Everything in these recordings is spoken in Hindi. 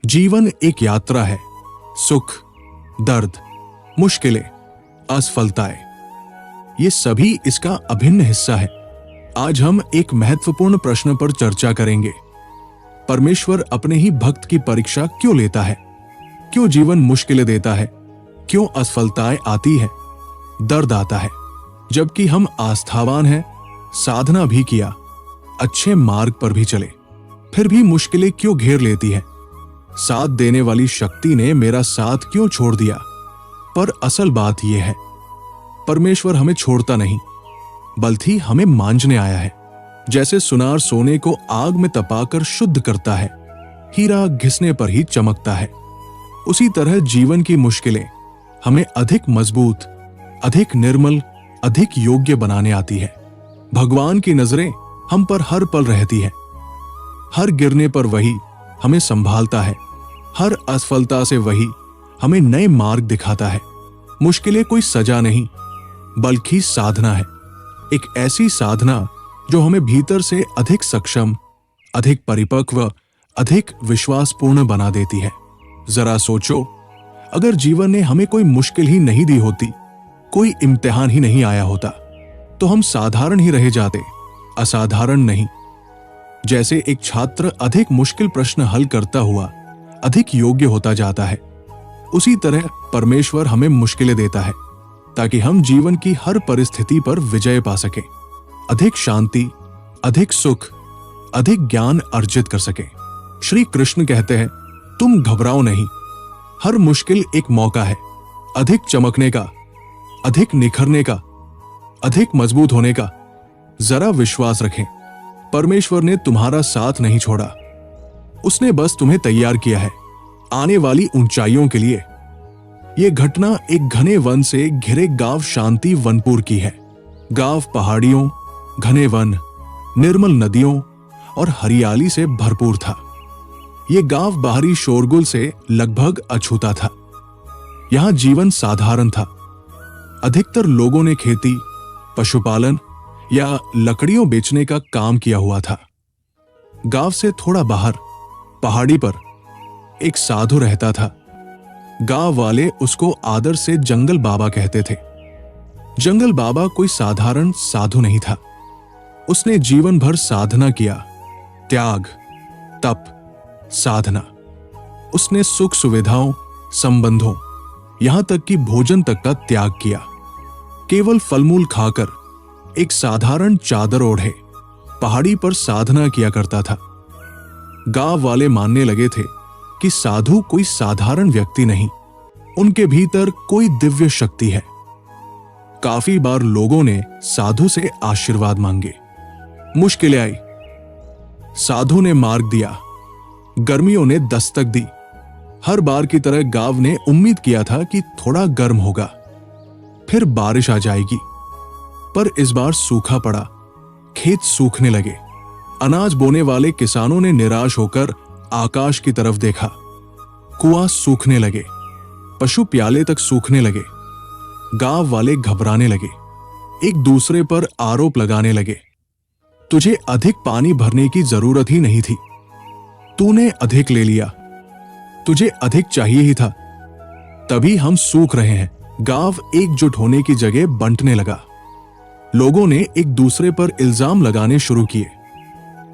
जीवन एक यात्रा है। सुख, दर्द, मुश्किलें, असफलताएं, ये सभी इसका अभिन्न हिस्सा है। आज हम एक महत्वपूर्ण प्रश्न पर चर्चा करेंगे। परमेश्वर अपने ही भक्त की परीक्षा क्यों लेता है? क्यों जीवन मुश्किलें देता है? क्यों असफलताएं आती है, दर्द आता है? जबकि हम आस्थावान हैं, साधना भी किया, अच्छे मार्ग पर भी चले, फिर भी मुश्किलें क्यों घेर लेती है? साथ देने वाली शक्ति ने मेरा साथ क्यों छोड़ दिया? पर असल बात यह है, परमेश्वर हमें छोड़ता नहीं, बल्कि हमें मांझने आया है। जैसे सुनार सोने को आग में तपाकर शुद्ध करता है, हीरा घिसने पर ही चमकता है, उसी तरह जीवन की मुश्किलें हमें अधिक मजबूत, अधिक निर्मल, अधिक योग्य बनाने आती है। भगवान की नजरें हम पर हर पल रहती है। हर गिरने पर वही हमें संभालता है, हर असफलता से वही हमें नए मार्ग दिखाता है। मुश्किलें कोई सजा नहीं, बल्कि साधना है। एक ऐसी साधना जो हमें भीतर से अधिक सक्षम, अधिक परिपक्व, अधिक विश्वासपूर्ण बना देती है। जरा सोचो, अगर जीवन ने हमें कोई मुश्किल ही नहीं दी होती, कोई इम्तिहान ही नहीं आया होता, तो हम साधारण ही रह जाते, असाधारण नहीं। जैसे एक छात्र अधिक मुश्किल प्रश्न हल करता हुआ अधिक योग्य होता जाता है, उसी तरह परमेश्वर हमें मुश्किलें देता है ताकि हम जीवन की हर परिस्थिति पर विजय पा सके, अधिक शांति, अधिक सुख, अधिक ज्ञान अर्जित कर सके। श्री कृष्ण कहते हैं, तुम घबराओ नहीं, हर मुश्किल एक मौका है अधिक चमकने का, अधिक निखरने का, अधिक मजबूत होने का। जरा विश्वास रखें, परमेश्वर ने तुम्हारा साथ नहीं छोड़ा, उसने बस तुम्हें तैयार किया है आने वाली ऊंचाइयों के लिए। यह घटना एक घने वन से घिरे गांव शांति वनपुर की है। गांव पहाड़ियों, घने वन, निर्मल नदियों और हरियाली से भरपूर था। यह गांव बाहरी शोरगुल से लगभग अछूता था। यहां जीवन साधारण था। अधिकतर लोगों ने खेती, पशुपालन या लकड़ियों बेचने का काम किया हुआ था। गांव से थोड़ा बाहर पहाड़ी पर एक साधु रहता था। गांव वाले उसको आदर से जंगल बाबा कहते थे। जंगल बाबा कोई साधारण साधु नहीं था। उसने जीवन भर साधना किया, त्याग, तप, साधना। उसने सुख सुविधाओं, संबंधों, यहां तक कि भोजन तक का त्याग किया। केवल फलमूल खाकर, एक साधारण चादर ओढ़े पहाड़ी पर साधना किया करता था। गांव वाले मानने लगे थे कि साधु कोई साधारण व्यक्ति नहीं, उनके भीतर कोई दिव्य शक्ति है। काफी बार लोगों ने साधु से आशीर्वाद मांगे। मुश्किलें आई, साधु ने मार्ग दिया। गर्मियों ने दस्तक दी। हर बार की तरह गांव ने उम्मीद किया था कि थोड़ा गर्म होगा, फिर बारिश आ जाएगी। पर इस बार सूखा पड़ा, खेत सूखने लगे। अनाज बोने वाले किसानों ने निराश होकर आकाश की तरफ देखा। कुआं सूखने लगे, पशु प्याले तक सूखने लगे। गांव वाले घबराने लगे, एक दूसरे पर आरोप लगाने लगे। तुझे अधिक पानी भरने की जरूरत ही नहीं थी, तूने अधिक ले लिया, तुझे अधिक चाहिए ही था, तभी हम सूख रहे हैं। गांव एकजुट होने की जगह बंटने लगा। लोगों ने एक दूसरे पर इल्जाम लगाने शुरू किए।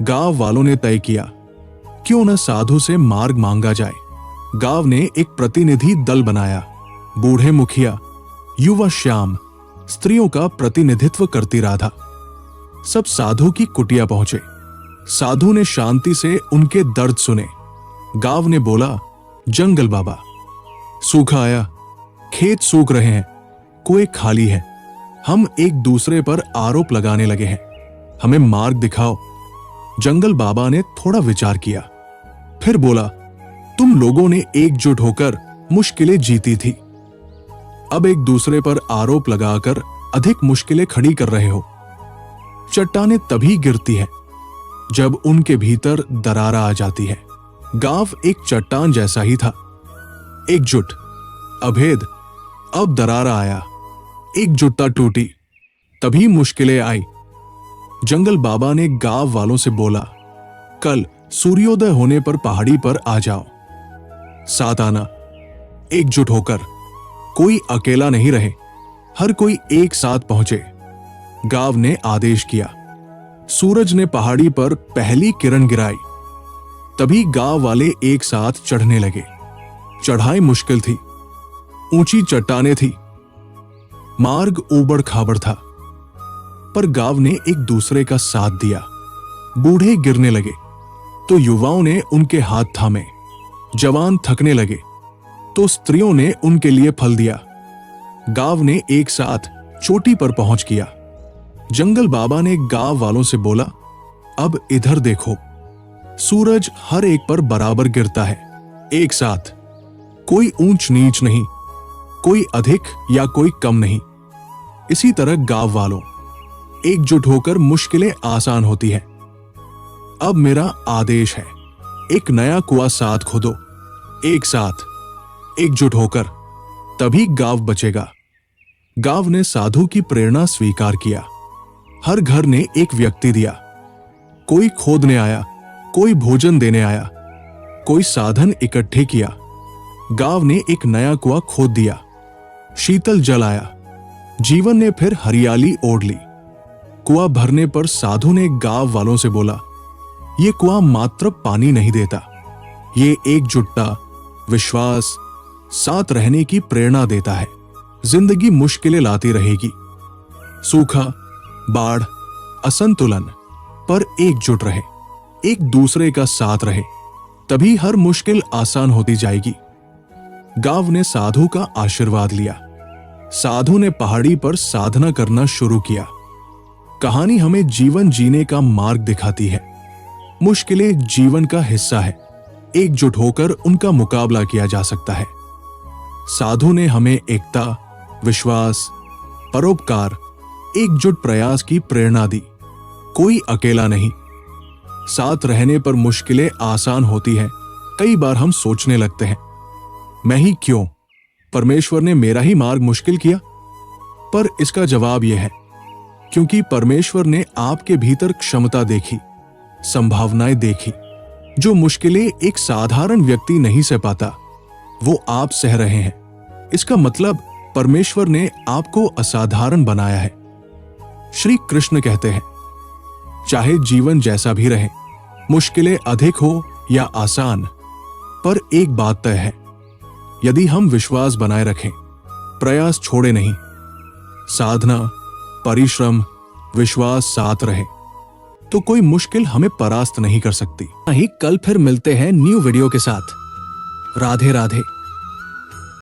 गांव वालों ने तय किया, क्यों न साधु से मार्ग मांगा जाए। गांव ने एक प्रतिनिधि दल बनाया। बूढ़े मुखिया, युवा श्याम, स्त्रियों का प्रतिनिधित्व करती राधा, सब साधु की कुटिया पहुंचे। साधु ने शांति से उनके दर्द सुने। गांव ने बोला, जंगल बाबा, सूखा आया, खेत सूख रहे हैं, कुएं खाली है, हम एक दूसरे पर आरोप लगाने लगे हैं, हमें मार्ग दिखाओ। जंगल बाबा ने थोड़ा विचार किया, फिर बोला, तुम लोगों ने एकजुट होकर मुश्किलें जीती थी, अब एक दूसरे पर आरोप लगाकर अधिक मुश्किलें खड़ी कर रहे हो। चट्टानें तभी गिरती है जब उनके भीतर दरार आ जाती है। गांव एक चट्टान जैसा ही था, एकजुट, अभेद। अब दरार आया, एकजुटता टूटी, तभी मुश्किलें आई। जंगल बाबा ने गांव वालों से बोला, कल सूर्योदय होने पर पहाड़ी पर आ जाओ। साथ आना, एकजुट होकर। कोई अकेला नहीं रहे, हर कोई एक साथ पहुंचे। गांव ने आदेश किया। सूरज ने पहाड़ी पर पहली किरण गिराई। तभी गांव वाले एक साथ चढ़ने लगे। चढ़ाई मुश्किल थी, ऊंची चट्टानें थी, मार्ग ऊबड़ खाबड़ था, पर गांव ने एक दूसरे का साथ दिया। बूढ़े गिरने लगे तो युवाओं ने उनके हाथ थामे। जवान थकने लगे तो स्त्रियों ने उनके लिए फल दिया। गांव ने एक साथ चोटी पर पहुंच किया। जंगल बाबा ने गांव वालों से बोला, अब इधर देखो, सूरज हर एक पर बराबर गिरता है, एक साथ। कोई ऊंच नीच नहीं, कोई अधिक या कोई कम नहीं। इसी तरह गांव वालों, एकजुट होकर मुश्किलें आसान होती हैं। अब मेरा आदेश है, एक नया कुआं साथ खोदो, एक साथ, एकजुट होकर, तभी गांव बचेगा। गांव ने साधु की प्रेरणा स्वीकार किया। हर घर ने एक व्यक्ति दिया। कोई खोदने आया, कोई भोजन देने आया, कोई साधन इकट्ठे किया। गांव ने एक नया कुआं खोद दिया। शीतल जल आया, जीवन ने फिर हरियाली ओढ़ ली। कुआं भरने पर साधु ने गांव वालों से बोला, ये कुआं मात्र पानी नहीं देता, ये एकजुटता, विश्वास, साथ रहने की प्रेरणा देता है। जिंदगी मुश्किलें लाती रहेगी, सूखा, बाढ़, असंतुलन, पर एकजुट रहे, एक दूसरे का साथ रहे, तभी हर मुश्किल आसान होती जाएगी। गांव ने साधु का आशीर्वाद लिया। साधु ने पहाड़ी पर साधना करना शुरू किया। कहानी हमें जीवन जीने का मार्ग दिखाती है। मुश्किलें जीवन का हिस्सा है, एकजुट होकर उनका मुकाबला किया जा सकता है। साधु ने हमें एकता, विश्वास, परोपकार, एकजुट प्रयास की प्रेरणा दी। कोई अकेला नहीं। साथ रहने पर मुश्किलें आसान होती हैं। कई बार हम सोचने लगते हैं, मैं ही क्यों, परमेश्वर ने मेरा ही मार्ग मुश्किल किया। पर इसका जवाब यह है, क्योंकि परमेश्वर ने आपके भीतर क्षमता देखी, संभावनाएं देखी। जो मुश्किलें एक साधारण व्यक्ति नहीं सह पाता, वो आप सह रहे हैं। इसका मतलब परमेश्वर ने आपको असाधारण बनाया है। श्री कृष्ण कहते हैं, चाहे जीवन जैसा भी रहे, मुश्किलें अधिक हो या आसान, पर एक बात तय है, यदि हम विश्वास बनाए रखें, प्रयास छोड़े नहीं, साधना, परिश्रम, विश्वास साथ रहे, तो कोई मुश्किल हमें परास्त नहीं कर सकती। कल फिर मिलते हैं न्यू वीडियो के साथ। राधे राधे।